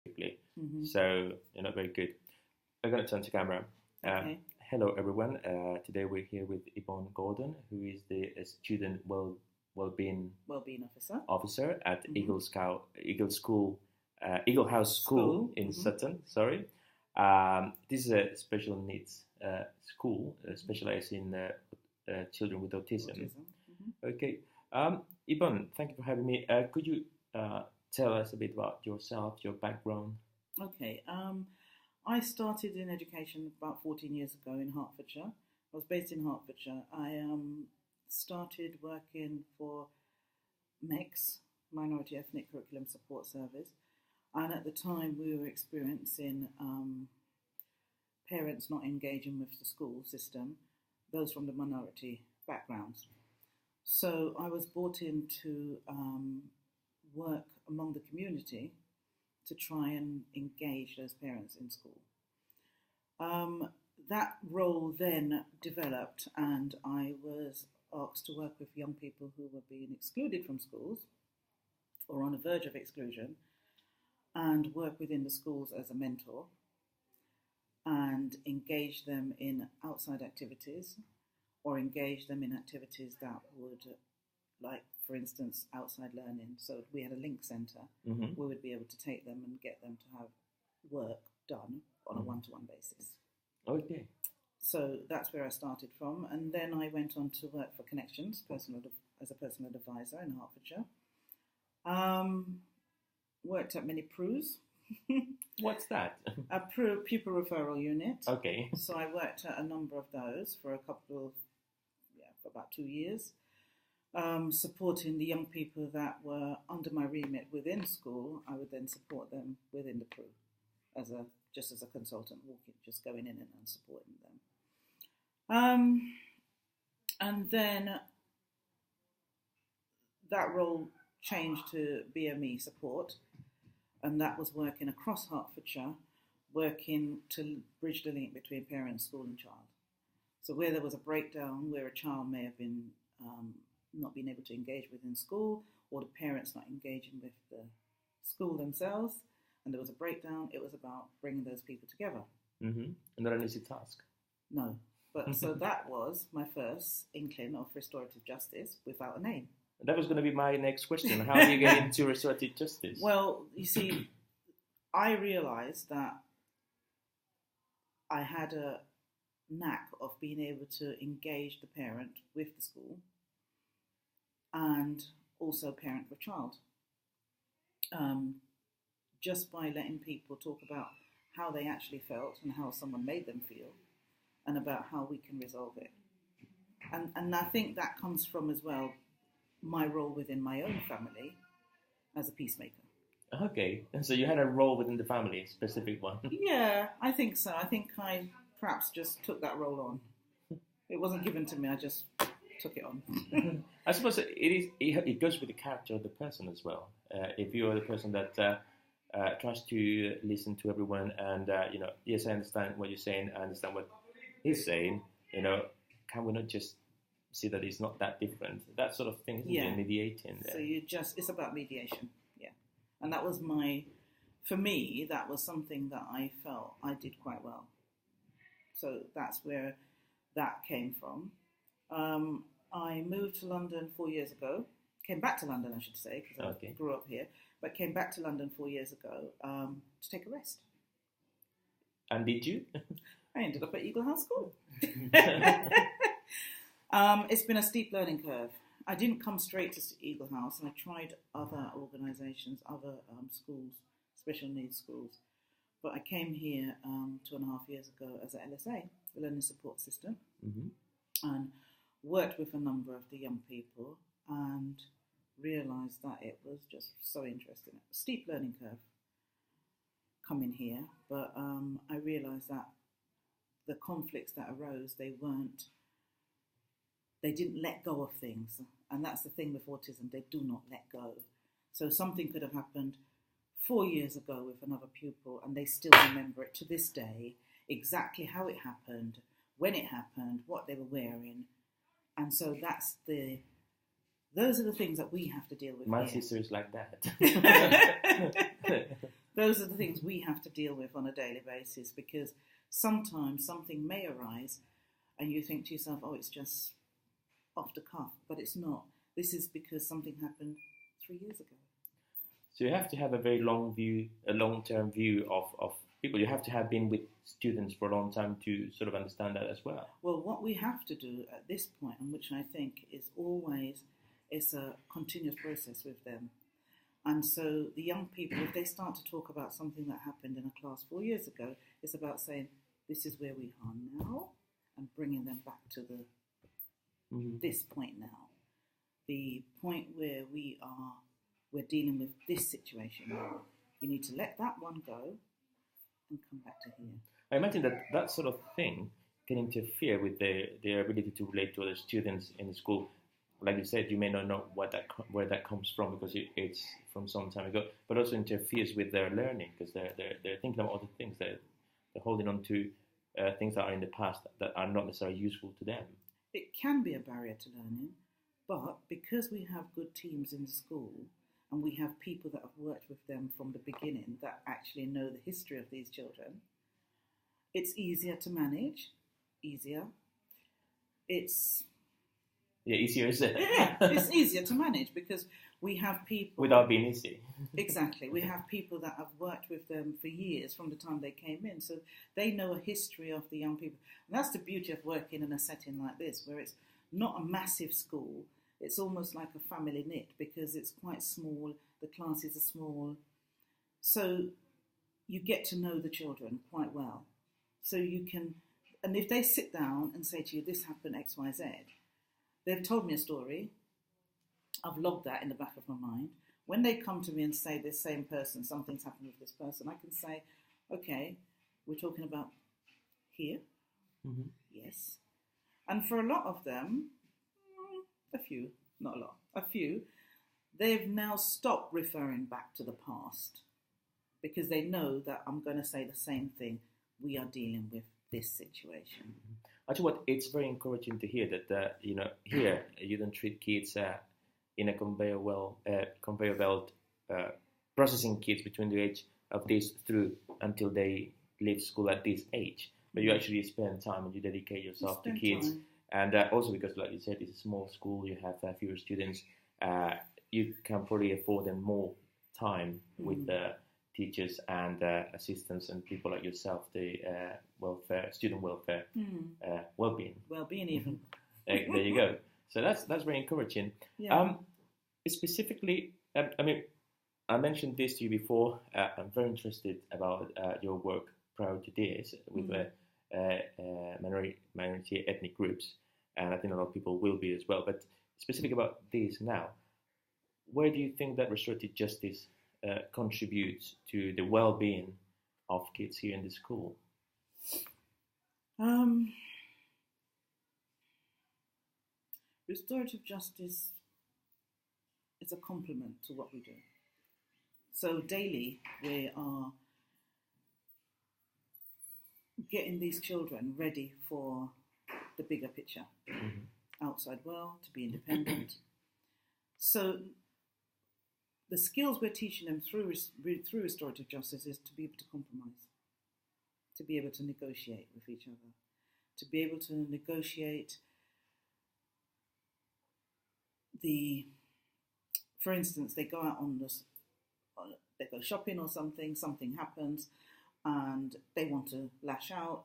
quickly. Mm-hmm. So, very good. I'm going to turn to camera. Okay. Hello, everyone. Today we're here with Yvonne Gordon, who is the Student Wellbeing Officer at Eagle House School in Sutton. Sorry. This is a special needs school specialized in children with autism. Mm-hmm. Okay. Yvonne, thank you for having me. Could you tell us a bit about yourself, your background? Okay. I started in education about 14 years ago in Hertfordshire. I was based in Hertfordshire. I started working for MECS, Minority Ethnic Curriculum Support Service, and at the time we were experiencing parents not engaging with the school system, those from the minority backgrounds. So I was brought in to work among the community to try and engage those parents in school. That role then developed, and I was asked to work with young people who were being excluded from schools or on the verge of exclusion, and work within the schools as a mentor and engage them in outside activities or engage them in activities that would, like, for instance, outside learning. So if we had a link centre, we would be able to take them and get them to have work done on a one-to-one basis. Okay. So that's where I started from. And then I went on to work for Connexions as a personal advisor in Hertfordshire. Worked at many PRUs. What's that? A PRU, People Referral Unit. Okay. So I worked at a number of those for for about 2 years, supporting the young people that were under my remit within school. I would then support them within the PRU just as a consultant, just going in and supporting them. And then that role changed to BME support, and that was working across Hertfordshire, working to bridge the link between parent, school and child. So where there was a breakdown, where a child may have been not being able to engage within school, or the parents not engaging with the school themselves, and there was a breakdown, it was about bringing those people together. Mm-hmm. Not an easy task. No. But so that was my first inkling of restorative justice without a name. That was going to be my next question. How do you get into restorative justice? Well, you see, I realised that I had a knack of being able to engage the parent with the school and also parent with child. Just by letting people talk about how they actually felt and how someone made them feel and about how we can resolve it. And I think that comes from as well my role within my own family as a peacemaker. Okay, and so you had a role within the family, a specific one. Yeah, I think so. I think I perhaps just took that role on. It wasn't given to me, I just took it on. I suppose it goes with the character of the person as well. If you are the person that tries to listen to everyone and, yes, I understand what you're saying, I understand what he's saying, can we not just see that it's not that different? That sort of thing, isn't it? Mediating. So it's about mediation, yeah. And that was for me, that was something that I felt I did quite well. So that's where that came from. I moved to London 4 years ago. Came back to London, I should say, because I grew up here. But came back to London 4 years ago to take a rest. And did you? I ended up at Eagle House School. It's been a steep learning curve. I didn't come straight to Eagle House, and I tried other organisations, other schools, special needs schools. But I came here 2.5 years ago as an LSA, the Learning Support Assistant, and worked with a number of the young people and realised that it was just so interesting. A steep learning curve coming here, but I realised that the conflicts that arose, they didn't let go of things. And that's the thing with autism, they do not let go. So something could have happened 4 years ago with another pupil and they still remember it to this day, exactly how it happened, when it happened, what they were wearing. And so those are the things that we have to deal with. My sister is like that. those are the things we have to deal with on a daily basis, because sometimes something may arise and you think to yourself, oh, it's just off the cuff, but it's not. This is because something happened 3 years ago. So you have to have a very long-term view of people. You have to have been with students for a long time to sort of understand that as well. Well, what we have to do at this point, and which I think is always, is a continuous process with them. And so the young people, if they start to talk about something that happened in a class 4 years ago, it's about saying, this is where we are now, and bringing them back to this point now. The point where we're dealing with this situation now. You need to let that one go and come back to here. I imagine that sort of thing can interfere with their ability to relate to other students in the school. Like you said, you may not know where that comes from because it's from some time ago, but also interferes with their learning because they're thinking about other things. They're holding on to things that are in the past that are not necessarily useful to them. It can be a barrier to learning, but because we have good teams in the school and we have people that have worked with them from the beginning that actually know the history of these children, it's easier to manage. Easier. Easier is it? Yeah, it's easier to manage because we have people... Without being easy. Exactly. We have people that have worked with them for years from the time they came in. So they know a history of the young people. And that's the beauty of working in a setting like this, where it's not a massive school. It's almost like a family knit because it's quite small. The classes are small. So you get to know the children quite well. So you can... And if they sit down and say to you, this happened X, Y, Z... They've told me a story. I've logged that in the back of my mind. When they come to me and say this same person, something's happened with this person, I can say, okay, we're talking about here. Mm-hmm. Yes. And for a lot of them, a few, not a lot, a few, they've now stopped referring back to the past because they know that I'm going to say the same thing. We are dealing with this situation. Mm-hmm. Actually, it's very encouraging to hear that here you don't treat kids in a conveyor belt, processing kids between the age of this through until they leave school at this age. But you actually spend time and you dedicate yourself to kids, and also because, like you said, it's a small school. You have fewer students. You can probably afford them more time with the teachers and assistants and people like yourself, the student welfare, well-being even. There you go. So that's very encouraging. Yeah. Specifically, I mentioned this to you before. I'm very interested about your work prior to this with minority ethnic groups, and I think a lot of people will be as well. But specific about this now, where do you think that restorative justice contributes to the well-being of kids here in the school? Restorative justice is a complement to what we do. So daily we are getting these children ready for the bigger picture, outside world, to be independent. So the skills we're teaching them through restorative justice is to be able to compromise, to be able to negotiate with each other, to be able to negotiate for instance, they go out they go shopping or something happens and they want to lash out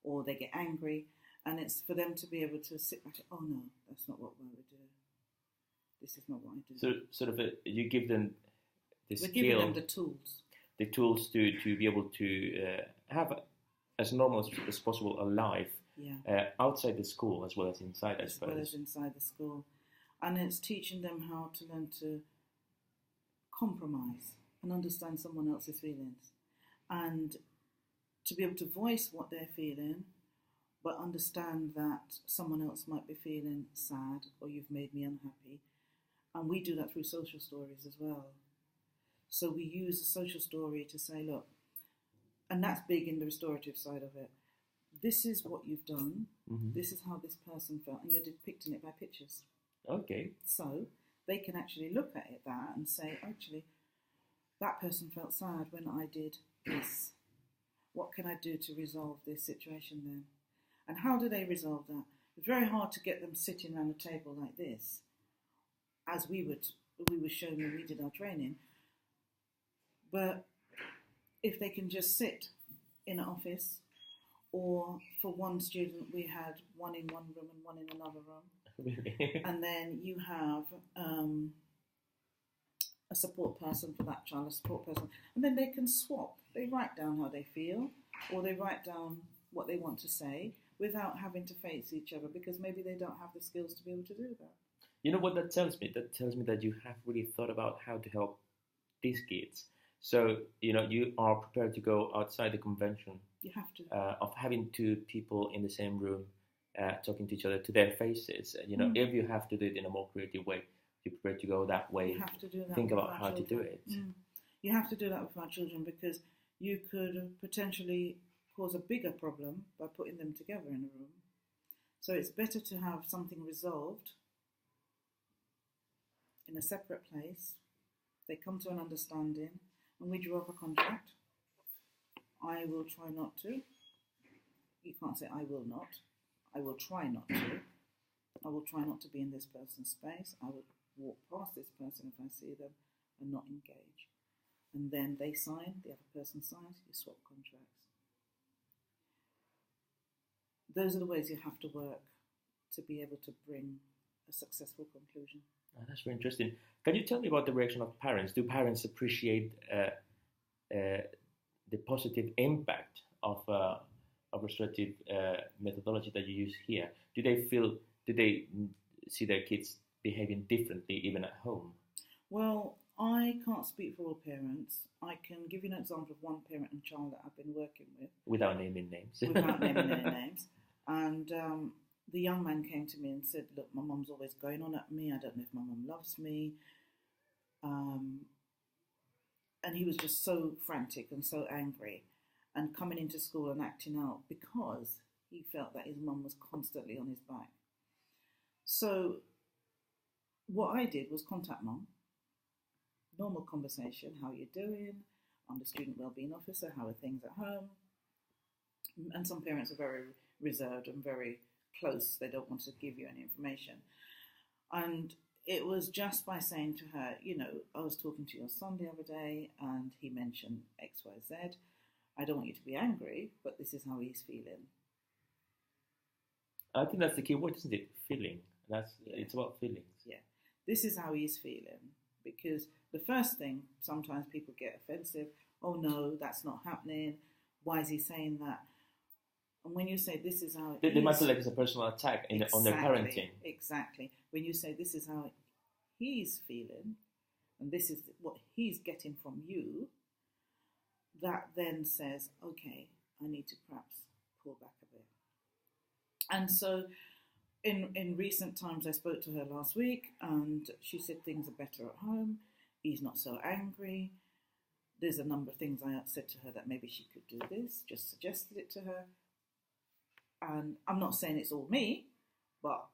or they get angry, and it's for them to be able to sit back, oh no, that's not what we would do. This is not what I do. So sort of you give them the skill. We're giving them the tools. The tools to be able to have as normal as possible a life outside the school as well as inside, I suppose. As well as inside the school. And it's teaching them how to learn to compromise and understand someone else's feelings. And to be able to voice what they're feeling, but understand that someone else might be feeling sad or you've made me unhappy. And we do that through social stories as well. So we use a social story to say, look, and that's big in the restorative side of it. This is what you've done. Mm-hmm. This is how this person felt. And you're depicting it by pictures. Okay. So they can actually look at that and say, actually, that person felt sad when I did this. What can I do to resolve this situation then? And how do they resolve that? It's very hard to get them sitting around a table like this, as we were shown when we did our training. But if they can just sit in an office, or for one student we had one in one room and one in another room. Really? And then you have a support person for that child, a support person, and then they can swap. They write down how they feel, or they write down what they want to say without having to face each other, because maybe they don't have the skills to be able to do that. You know what that tells me? That tells me that you have really thought about how to help these kids. So, you are prepared to go outside the convention. You have to. Of having two people in the same room talking to each other to their faces. If you have to do it in a more creative way, you're prepared to go that way. You have to do that. Think about how to do it. You have to do that with our children, because you could potentially cause a bigger problem by putting them together in a room. So it's better to have something resolved in a separate place. They come to an understanding, and we draw up a contract. I will try not to. You can't say I will not. I will try not to. I will try not to be in this person's space. I will walk past this person if I see them and not engage. And then they sign, the other person signs, you swap contracts. Those are the ways you have to work to be able to bring a successful conclusion. Oh, that's very interesting. Can you tell me about the reaction of parents? Do parents appreciate the positive impact of restorative methodology that you use here? Do they see their kids behaving differently even at home? Well, I can't speak for all parents. I can give you an example of one parent and child that I've been working with. Without naming names. Without naming any names. And the young man came to me and said, look, my mum's always going on at me. I don't know if my mum loves me. And he was just so frantic and so angry, and coming into school and acting out because he felt that his mum was constantly on his back. So what I did was contact mum. Normal conversation, how are you doing? I'm the Student Wellbeing Officer, how are things at home? And some parents are very reserved and very close. They don't want to give you any information. And it was just by saying to her, I was talking to your son the other day and he mentioned X, Y, Z. I don't want you to be angry, but this is how he's feeling. I think that's the key word, isn't it? Feeling. It's about feelings. Yeah. This is how he's feeling. Because the first thing, sometimes people get offensive. Oh no, that's not happening. Why is he saying that? And when you say this is how they might feel like it's a personal attack on their parenting. Exactly. When you say this is how he's feeling, and this is what he's getting from you, that then says, okay, I need to perhaps pull back a bit. And so in recent times, I spoke to her last week, and she said things are better at home. He's not so angry. There's a number of things I said to her that maybe she could do this, just suggested it to her. And I'm not saying it's all me, but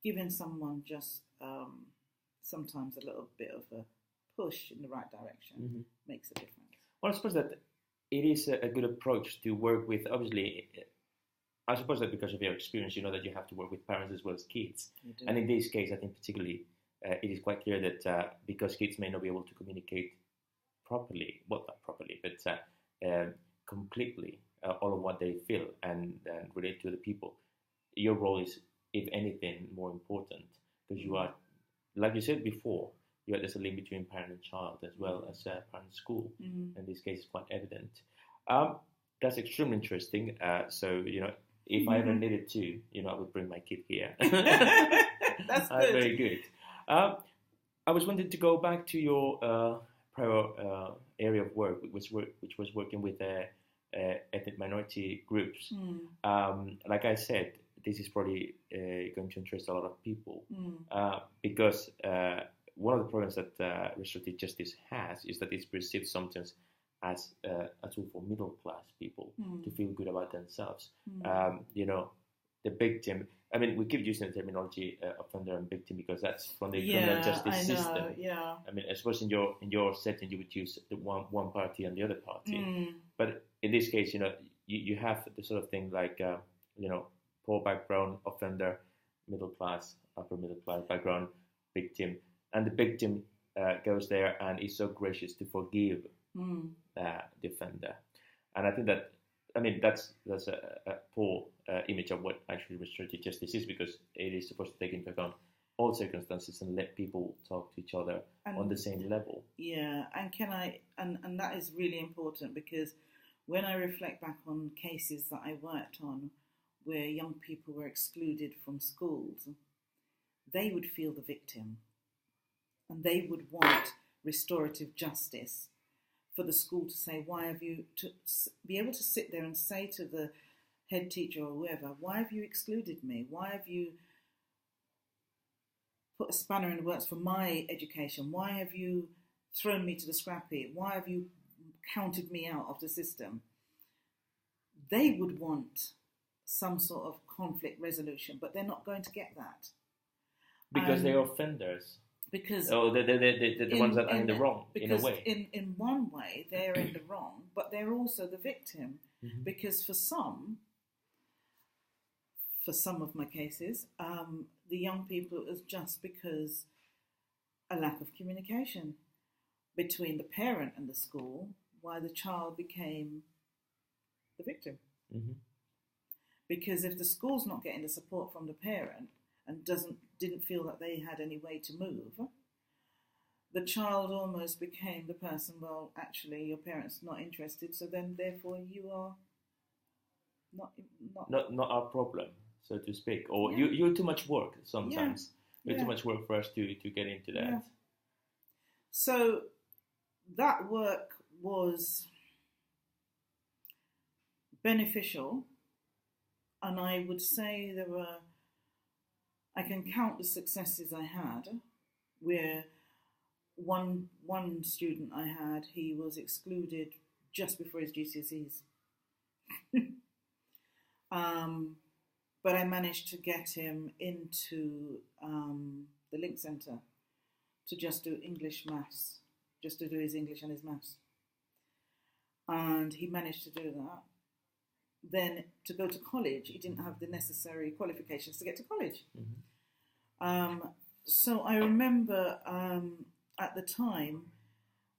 giving someone just sometimes a little bit of a push in the right direction makes a difference. Well, I suppose that it is a good approach to work with. Obviously, I suppose that because of your experience, you know that you have to work with parents as well as kids. And in this case, I think particularly it is quite clear that because kids may not be able to communicate properly, well, not properly, but completely all of what they feel and relate to other people, your role is, if anything, more important, because you are, like you said before, there's a link between parent and child as well as parent and school. In this case, it's quite evident. That's extremely interesting. So, if I ever needed to, I would bring my kid here. That's good. Very good. I was wanting to go back to your prior area of work, which was working with ethnic minority groups. Like I said, this is probably going to interest a lot of people because one of the problems that restorative justice has is that it's perceived sometimes as a tool for middle class people to feel good about themselves. The victim, I mean, we keep using the terminology offender and victim because that's from the criminal justice system. Yeah. I mean, I suppose in your setting you would use the one party and the other party, but in this case, you have the sort of thing like poor background offender, middle class, upper middle class background victim, and the victim goes there and is so gracious to forgive the offender, and I think that. I mean, that's a poor image of what actually restorative justice is, because it is supposed to take into account all circumstances and let people talk to each other on the same level. Yeah, and that is really important, because when I reflect back on cases that I worked on where young people were excluded from schools, they would feel the victim and they would want restorative justice. For the school to say, why have you, to be able to sit there and say to the head teacher or whoever, why have you excluded me? Why have you put a spanner in the works for my education? Why have you thrown me to the scrap heap? Why have you counted me out of the system? They would want some sort of conflict resolution, but they're not going to get that. Because they're offenders. Because the ones that are in the wrong, in a way. In one way, they're in the wrong, but they're also the victim. Because for some of my cases, the young people, it was just because a lack of communication between the parent and the school, why the child became the victim. Because if the school's not getting the support from the parent and didn't feel that they had any way to move, the child almost became the person, well, actually, your parents not interested, so then therefore you are not our problem, so to speak. Or you're too much work sometimes. You're too much work for us to get into that. Yeah. So that work was beneficial, and I would say I can count the successes I had, where one student I had, he was excluded just before his GCSEs. But I managed to get him into the Link Centre to just do English maths, just to do his English and his maths. And he managed to do that. Then to go to college, he didn't have the necessary qualifications to get to college. So I remember at the time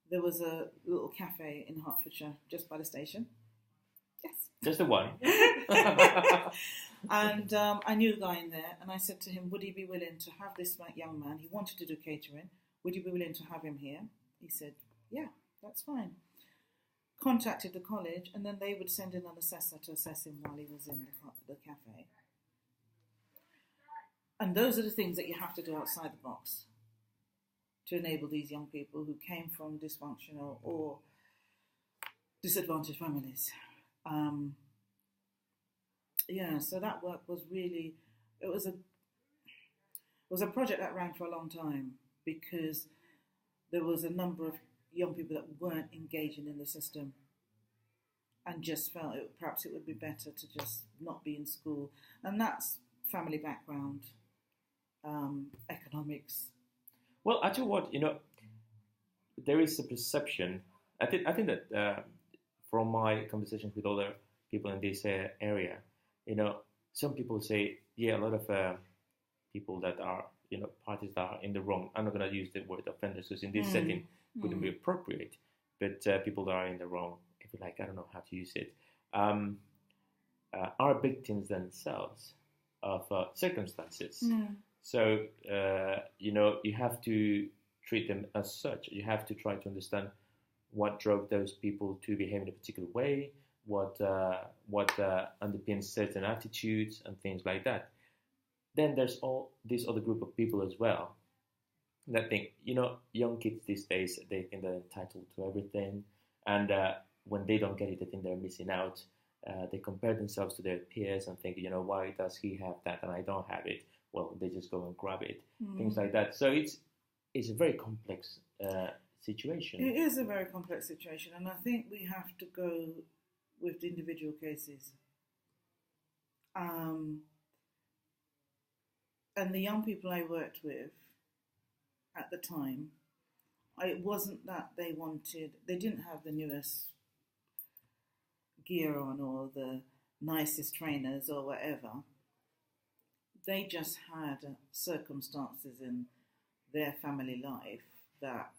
there was a little cafe in Hertfordshire just by the station. Yes. Just the one. And I knew a guy in there, and I said to him, would he be willing to have this young man? He wanted to do catering. Would you be willing to have him here? He said, yeah, that's fine. Contacted the college, and then they would send in an assessor to assess him while he was in the cafe. And those are the things that you have to do outside the box to enable these young people who came from dysfunctional or disadvantaged families. So that work was really, it was a project that ran for a long time, because there was a number of young people that weren't engaging in the system and just felt perhaps it would be better to just not be in school. And that's family background, economics. Well, I tell you what, there is a perception. I think that from my conversations with other people in this area, some people say, a lot of people that are, parties that are in the wrong. I'm not going to use the word offenders, because in this setting wouldn't be appropriate. But people that are in the wrong, if you like, I don't know how to use it, are victims themselves of circumstances. So, you have to treat them as such. You have to try to understand what drove those people to behave in a particular way, what underpins certain attitudes and things like that. Then there's all this other group of people as well that think, young kids these days, they think they're entitled to everything. And when they don't get it, they think they're missing out. They compare themselves to their peers and think, why does he have that and I don't have it? Well, they just go and grab it, things like that. So it's a very complex situation. It is a very complex situation, and I think we have to go with the individual cases. And the young people I worked with at the time, it wasn't that they didn't have the newest gear on or the nicest trainers or whatever. They just had circumstances in their family life that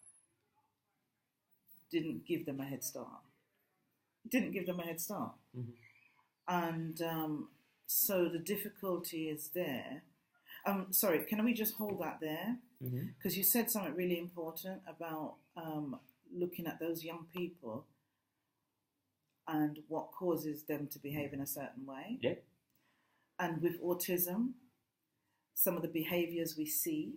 didn't give them a head start. Mm-hmm. And so the difficulty is there. Sorry, can we just hold that there? Because you said something really important about looking at those young people and what causes them to behave in a certain way. Yeah. And with autism, some of the behaviours we see,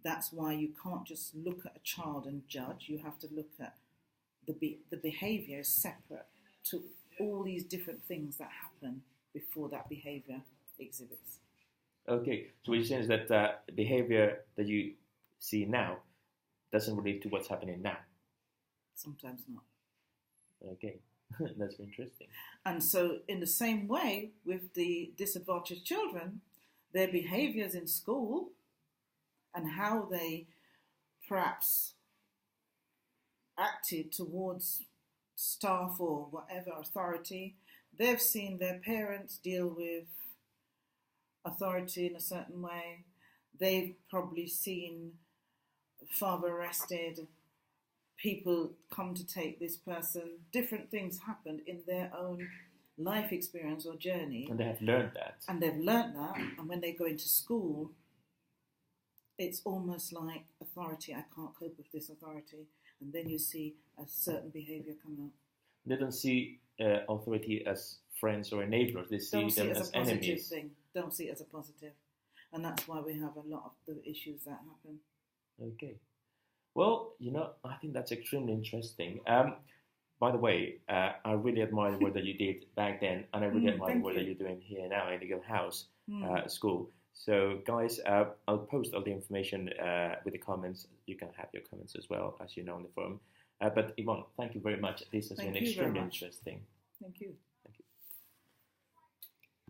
that's why you can't just look at a child and judge. You have to look at the behaviour is separate to all these different things that happen before that behaviour exhibits. Okay, so what you're saying is that behaviour that you see now doesn't relate to what's happening now. Sometimes not. Okay, that's interesting. And so in the same way with the disadvantaged children, their behaviours in school and how they perhaps acted towards staff or whatever authority, they've seen their parents deal with authority in a certain way. They've probably seen father arrested, people come to take this person. Different things happened in their own life experience or journey. And they have learned that. And when they go into school, it's almost like authority. I can't cope with this authority. And then you see a certain behaviour come out. They don't see authority as friends or enablers. They see them as enemies. Don't see it as a positive. And that's why we have a lot of the issues that happen. Okay. Well, I think that's extremely interesting. By the way, I really admire the work that you did back then, and I really admire the work that you're doing here now in Eagle House School. So, guys, I'll post all the information with the comments. You can have your comments as well, as you know, on the forum. But Yvonne, thank you very much. This has been extremely interesting. Thank you.